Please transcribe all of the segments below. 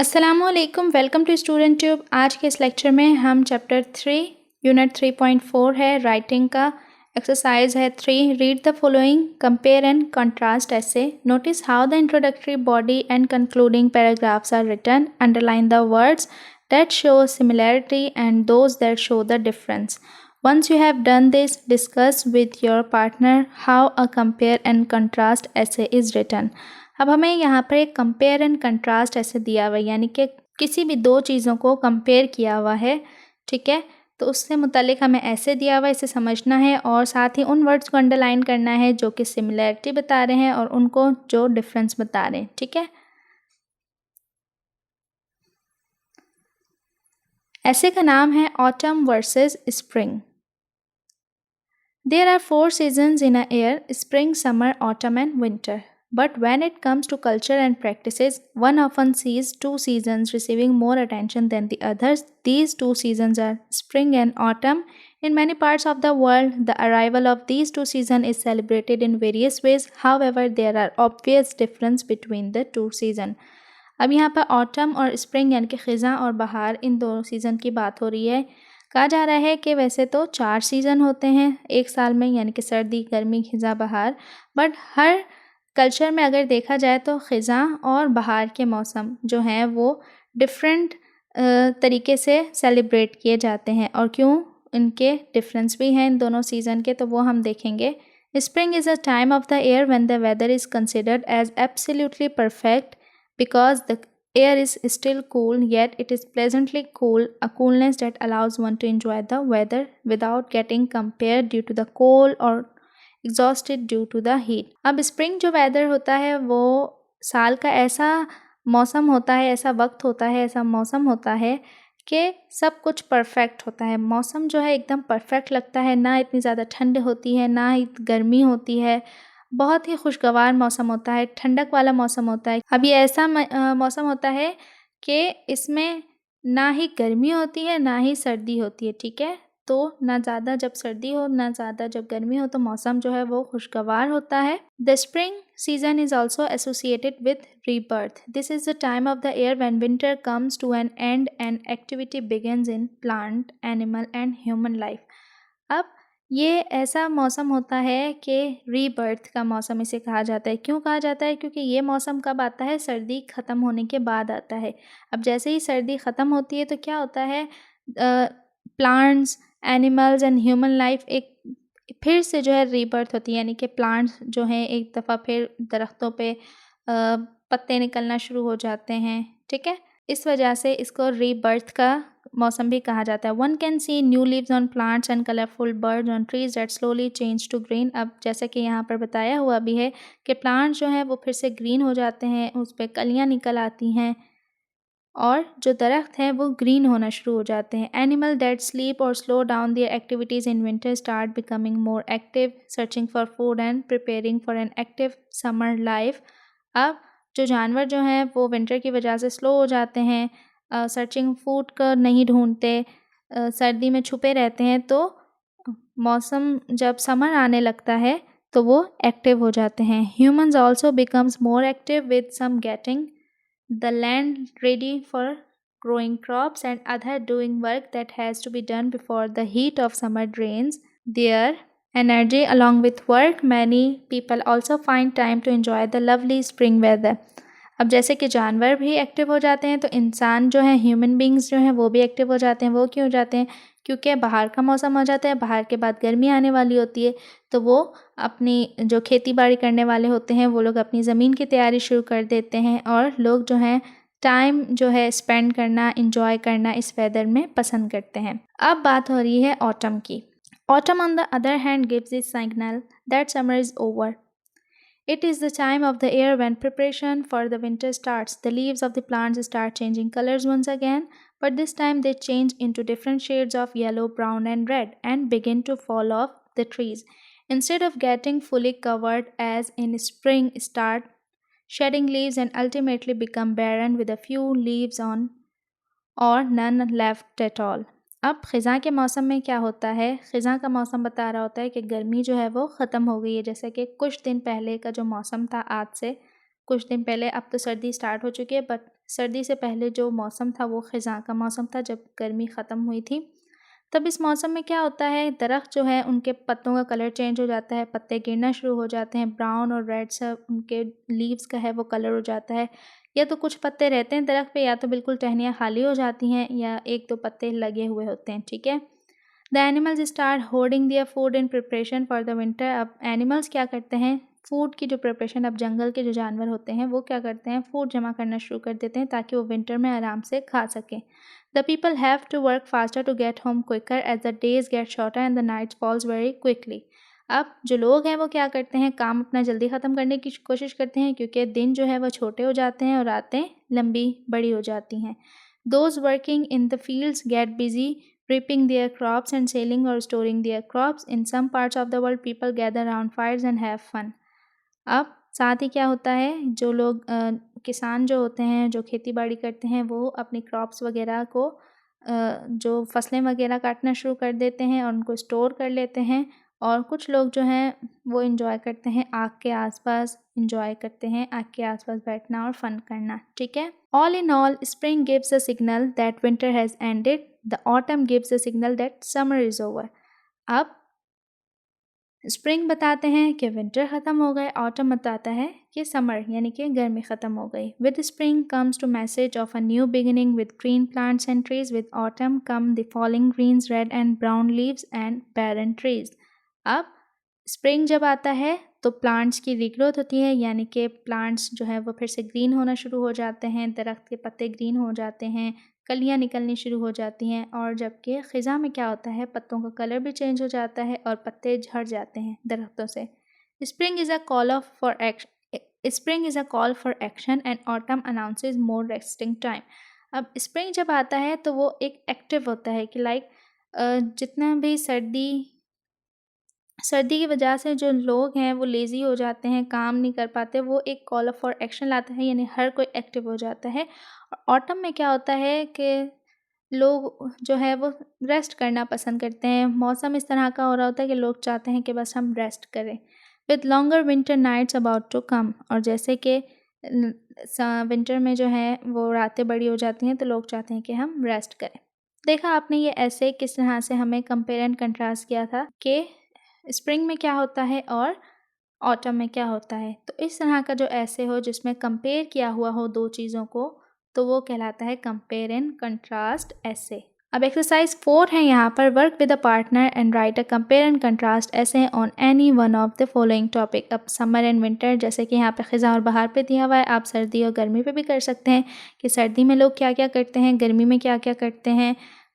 अस्सलामुअलैकुम, welcome to student tube. आज के इस लेक्चर में हम चैप्टर 3 यूनिट 3.4 है राइटिंग का एक्सरसाइज है 3। Read the following, compare and contrast essay. Notice how the introductory body and concluding paragraphs are written. Underline the words that show similarity and those that show the difference. Once you have done this, discuss with your partner how a compare and contrast essay is written. अब हमें यहाँ पर एक compare and contrast ऐसे दिया हुआ है, यानी कि किसी भी दो चीज़ों को कंपेयर किया हुआ है, ठीक है। तो उससे मुतालिक हमें ऐसे दिया हुआ है, इसे समझना है और साथ ही उन वर्ड्स को अंडरलाइन करना है जो कि सिमिलैरिटी बता रहे हैं और उनको जो डिफरेंस बता रहे हैं, ठीक है। ऐसे का नाम है autumn versus spring. There are 4 seasons in a year: spring, summer, autumn and winter. But when it comes to culture and practices, one often sees 2 seasons receiving more attention than the others. These 2 seasons are spring and autumn. In many parts of the world, the arrival of these 2 seasons is celebrated in various ways. However, there are obvious differences between the 2 seasons. अब यहाँ पर autumn और spring यानी कि ख़िज़ां और बहार, इन दोनों season की बात हो रही है। कहा जा रहा है कि वैसे तो 4 सीज़न होते हैं एक साल में, यानी कि सर्दी, गर्मी, ख़िज़ां, बहार। बट हर कल्चर में अगर देखा जाए तो ख़िज़ां और बहार के मौसम जो हैं वो डिफरेंट तरीके से सेलिब्रेट किए जाते हैं, और क्यों इनके डिफरेंस भी हैं इन दोनों सीज़न के, तो वो हम देखेंगे। Spring is a time of the year when the weather is considered as absolutely perfect because the air is still cool, yet it is pleasantly cool, a coolness that allows one to enjoy the weather without getting compared due to the cold or exhausted due to the heat. अब spring जो weather होता है वो साल का ऐसा मौसम होता है, ऐसा वक्त होता है, ऐसा मौसम होता है कि सब कुछ परफेक्ट होता है। मौसम जो है एकदम परफेक्ट लगता है, ना इतनी ज़्यादा ठंड होती है, ना ही गर्मी होती है, बहुत ही खुशगवार मौसम होता है, ठंडक वाला मौसम होता है। अब ये ऐसा मौसम होता है कि इसमें ना ही गर्मी होती है ना ही सर्दी होती है, ठीक है। तो ना ज़्यादा जब सर्दी हो ना ज़्यादा जब गर्मी हो, तो मौसम जो है वो खुशगवार होता है। The spring season is also associated with rebirth. This is the time of the year when winter comes to an end and activity begins in plant, animal and human life. अब ये ऐसा मौसम होता है कि रीबर्थ का मौसम इसे कहा जाता है। क्यों कहा जाता है? क्योंकि ये मौसम कब आता है? सर्दी ख़त्म होने के बाद आता है। अब जैसे ही सर्दी ख़त्म होती है तो क्या होता है, plants, animals and human life एक फिर से जो है रीबर्थ होती है, यानी कि प्लांट्स जो हैं एक दफ़ा फिर दरख्तों पे पत्ते निकलना शुरू हो जाते हैं, ठीक है। इस वजह से इसको रीबर्थ का मौसम भी कहा जाता है। One can see new leaves on plants and colourful birds on trees that slowly change to green. अब जैसे कि यहाँ पर बताया हुआ भी है कि प्लांट्स जो हैं वो फिर से ग्रीन हो जाते हैं, उस पर कलियाँ निकल आती हैं और जो दरख्त हैं वो ग्रीन होना शुरू हो जाते हैं। एनिमल दैट स्लीप और slow down there activities in winter start becoming more active, searching for food and preparing for an active summer life. अब जो जानवर जो हैं वो विंटर की वजह से स्लो हो जाते हैं, सर्चिंग फूड को नहीं ढूंढते, सर्दी में छुपे रहते हैं, तो मौसम जब समर आने लगता है तो वो एक्टिव हो जाते हैं। Humans also becomes more active with some getting the land ready for growing crops and other doing work that has to be done before the heat of summer drains their energy. Along with work, many people also find time to enjoy the lovely spring weather. अब जैसे कि जानवर भी active हो जाते हैं तो इंसान जो है, ह्यूमन बींग्स जो हैं वो भी एक्टिव हो जाते हैं। वो क्यों हो जाते हैं? क्योंकि बाहर का मौसम हो जाता है, बाहर के बाद गर्मी आने वाली होती है, तो वो अपनी जो खेती बाड़ी करने वाले होते हैं वो लोग अपनी ज़मीन की तैयारी शुरू कर देते हैं, और लोग जो हैं टाइम जो है स्पेंड करना, इंजॉय करना इस वेदर में पसंद करते हैं। अब बात हो रही है ऑटम की। Autumn on the other hand gives it signal that summer is over. It is the time of the year when preparation for the winter starts. The leaves of the plants start changing colors once again, but this time they change into different shades of yellow, brown, and red and begin to fall off the trees. Instead of getting fully covered as in spring, start shedding leaves and ultimately become barren with a few leaves on or none left at all. अब ख़िज़ां के मौसम में क्या होता है? ख़िज़ां का मौसम बता रहा होता है कि गर्मी जो है वो ख़त्म हो गई है। जैसे कि कुछ दिन पहले का जो मौसम था, आज से कुछ दिन पहले, अब तो सर्दी स्टार्ट हो चुकी है, बट सर्दी से पहले जो मौसम था वो ख़ज़ां का मौसम था, जब गर्मी ख़त्म हुई थी। तब इस मौसम में क्या होता है, दरख्त जो है उनके पत्तों का कलर चेंज हो जाता है, पत्ते गिरना शुरू हो जाते हैं, ब्राउन और रेड सा उनके लीव्स का है वो कलर हो जाता है। या तो कुछ पत्ते रहते हैं दरख्त पे, या तो बिल्कुल टहनियाँ खाली हो जाती हैं, या 1-2 पत्ते लगे हुए होते हैं, ठीक है। The animals start hoarding their food in preparation for the winter. अब एनिमल्स क्या करते हैं, फूड की जो प्रिपरेशन, अब जंगल के जो जानवर होते हैं वो क्या करते हैं, फूड जमा करना शुरू कर देते हैं ताकि वो विंटर में आराम से खा सकें। The people have to work faster to get home quicker as the days get shorter and the nights falls very quickly. अब जो लोग हैं वो क्या करते हैं, काम अपना जल्दी ख़त्म करने की कोशिश करते हैं, क्योंकि दिन जो है वो छोटे हो जाते हैं और रातें लंबी बड़ी हो जाती हैं। Those working in the fields get busy reaping their crops and selling or storing their crops. In some parts of the world, people gather around fires and have fun. अब साथ ही क्या होता है, जो लोग किसान जो होते हैं, जो खेती बाड़ी करते हैं, वो अपनी क्रॉप्स वगैरह को जो फसलें वगैरह काटना शुरू कर देते हैं और उनको स्टोर कर लेते हैं। और कुछ लोग जो हैं वो इन्जॉय करते हैं, आग के आसपास इन्जॉय करते हैं, आग के आसपास बैठना और फन करना, ठीक है। All in all, spring gives a signal that winter has ended, the autumn gives a signal that summer is over. अब स्प्रिंग बताते हैं कि विंटर ख़त्म हो गए, ऑटम बताता है कि समर यानी कि गर्मी ख़त्म हो गई। With spring comes to message of a new beginning with green plants and trees. With autumn come the falling greens, red and brown leaves and barren trees. अब स्प्रिंग जब आता है तो प्लांट्स की रीग्रोथ होती है, यानी कि प्लांट्स जो है वो फिर से ग्रीन होना शुरू हो जाते हैं, दरख्त के पत्ते ग्रीन हो जाते हैं, कलियाँ निकलनी शुरू हो जाती हैं। और जबकि ख़िज़ा में क्या होता है, पत्तों का कलर भी चेंज हो जाता है और पत्ते झड़ जाते हैं दरख्तों से। Spring is a call for action, spring is a call for action and autumn announces more resting time. अब स्प्रिंग जब आता है तो वो एक एक्टिव होता है कि लाइक जितना भी सर्दी की वजह से जो लोग हैं वो लेज़ी हो जाते हैं, काम नहीं कर पाते, वो एक कॉल फॉर एक्शन लाता है, यानी हर कोई एक्टिव हो जाता है। और ऑटम में क्या होता है कि लोग जो है वो रेस्ट करना पसंद करते हैं, मौसम इस तरह का हो रहा होता है कि लोग चाहते हैं कि बस हम रेस्ट करें। With longer winter nights about to come, और जैसे कि विंटर में जो है वो रातें बड़ी हो जाती हैं तो लोग चाहते हैं कि हम रेस्ट करें। देखा आपने ये ऐसे किस तरह से हमें कंपेयर एंड कंट्रास्ट किया था कि स्प्रिंग में क्या होता है और ऑटम में क्या होता है। तो इस तरह का जो ऐसे हो जिसमें कंपेयर किया हुआ हो दो चीज़ों को, तो वो कहलाता है कंपेयर एंड कंट्रास्ट ऐसे। अब एक्सरसाइज 4 है यहाँ पर, work with a partner and write a compare and contrast essay on any one of the following topic. अब समर एंड विंटर, जैसे कि यहाँ पे ख़िज़ा और बहार पे दिया हुआ है, आप सर्दी और गर्मी पे भी कर सकते हैं कि सर्दी में लोग क्या क्या करते हैं, गर्मी में क्या क्या करते हैं।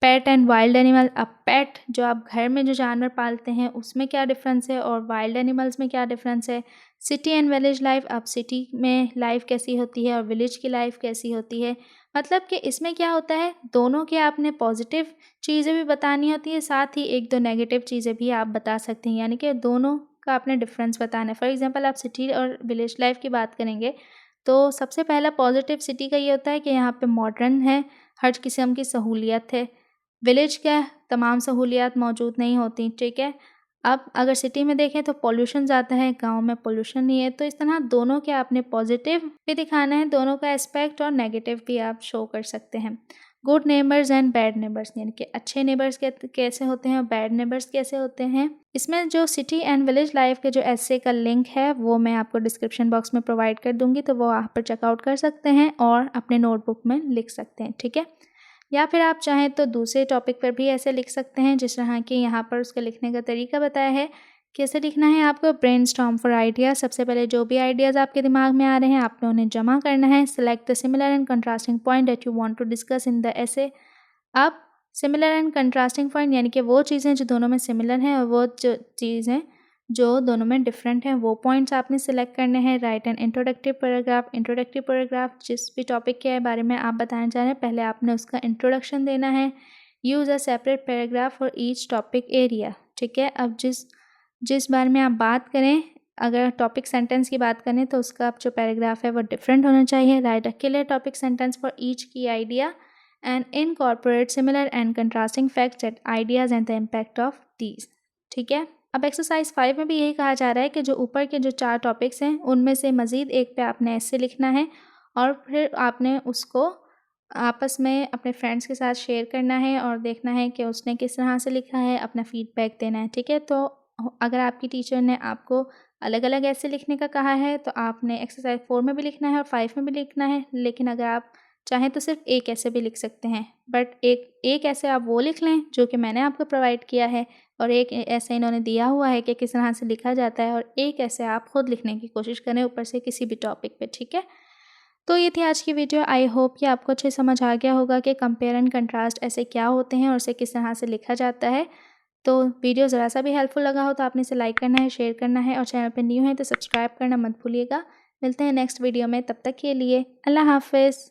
पेट एंड वाइल्ड एनिमल, अब पेट जो आप घर में जो जानवर पालते हैं उसमें क्या डिफरेंस है और वाइल्ड एनिमल्स में क्या डिफरेंस है। सिटी एंड विलेज लाइफ, अब सिटी में लाइफ कैसी होती है और विलेज की लाइफ कैसी होती है। मतलब कि इसमें क्या होता है, दोनों के आपने पॉजिटिव चीज़ें भी बतानी होती है, साथ ही 1-2 नेगेटिव चीज़ें भी आप बता सकते हैं, यानी कि दोनों का आपने डिफरेंस बताना है। फॉर एग्जांपल आप सिटी और विलेज लाइफ की बात करेंगे तो सबसे पहला पॉजिटिव सिटी का ये होता है कि यहाँ पे मॉडर्न है, हर किस्म की सहूलियत है। विलेज क्या, तमाम सहूलियात मौजूद नहीं होती, ठीक है। अब अगर सिटी में देखें तो पॉल्यूशन ज़्यादा है, गांव में पॉल्यूशन नहीं है। तो इस तरह दोनों के आपने पॉजिटिव भी दिखाना है, दोनों का एस्पेक्ट, और नेगेटिव भी आप शो कर सकते हैं। Good neighbours and bad neighbours, यानी कि अच्छे नेबर्स कैसे होते हैं और बैड नेबर्स कैसे होते हैं। इसमें जो सिटी एंड विलेज लाइफ के जो ऐसे का लिंक है वो मैं आपको डिस्क्रिप्शन बॉक्स में प्रोवाइड कर दूँगी, तो वो आप पर चेकआउट कर सकते हैं और अपने नोटबुक में लिख सकते हैं, ठीक है। या फिर आप चाहें तो दूसरे टॉपिक पर भी ऐसे लिख सकते हैं, जिस तरह कि यहाँ पर उसके लिखने का तरीका बताया है। कैसे लिखना है आपको, ब्रेनस्टॉर्म फॉर आइडिया। सबसे पहले जो भी आइडियाज़ आपके दिमाग में आ रहे हैं आपने उन्हें जमा करना है। Select the similar and contrasting point that you want to discuss in the essay. आप सिमिलर एंड कंट्रास्टिंग पॉइंट यानी कि वो चीज़ें जो दोनों में सिमिलर हैं और वो जो चीज़ें जो दोनों में डिफरेंट हैं, वो पॉइंट्स आपने सेलेक्ट करने हैं। Write an introductory paragraph, introductory paragraph जिस भी टॉपिक के बारे में आप बताना चाह रहे हैं पहले आपने उसका इंट्रोडक्शन देना है। Use a separate paragraph for each topic area, ठीक है। अब जिस बारे में आप बात करें, अगर टॉपिक सेंटेंस की बात करें तो उसका जो पैराग्राफ है वो डिफरेंट होना चाहिए। Write a clear topic sentence for each key idea and incorporate similar and contrasting facts and ideas and the impact of these, ठीक है। अब एक्सरसाइज 5 में भी यही कहा जा रहा है कि जो ऊपर के जो 4 टॉपिक्स हैं उनमें से मज़ीद एक पे आपने ऐसे लिखना है और फिर आपने उसको आपस में अपने फ्रेंड्स के साथ शेयर करना है और देखना है कि उसने किस तरह से लिखा है, अपना फीडबैक देना है, ठीक है। तो अगर आपकी टीचर ने आपको अलग अलग ऐसे लिखने का कहा है तो आपने एक्सरसाइज 4 में भी लिखना है और 5 में भी लिखना है। लेकिन अगर आप चाहें तो सिर्फ एक ऐसे भी लिख सकते हैं, बट एक एक ऐसे आप वो लिख लें जो कि मैंने आपको प्रोवाइड किया है, और एक ऐसे इन्होंने दिया हुआ है कि किस तरह से लिखा जाता है, और एक ऐसे आप खुद लिखने की कोशिश करें ऊपर से किसी भी टॉपिक पे, ठीक है। तो ये थी आज की वीडियो। आई होप कि आपको अच्छे समझ आ गया होगा कि कंपेयर एंड कंट्रास्ट ऐसे क्या होते हैं और इसे किस तरह से लिखा जाता है। तो वीडियो ज़रा सा भी हेल्पफुल लगा हो तो आपने इसे लाइक करना है, शेयर करना है, और चैनल पर न्यू है तो सब्सक्राइब करना मत भूलिएगा। मिलते हैं नेक्स्ट वीडियो में, तब तक के लिए अल्लाह हाफ़िज़।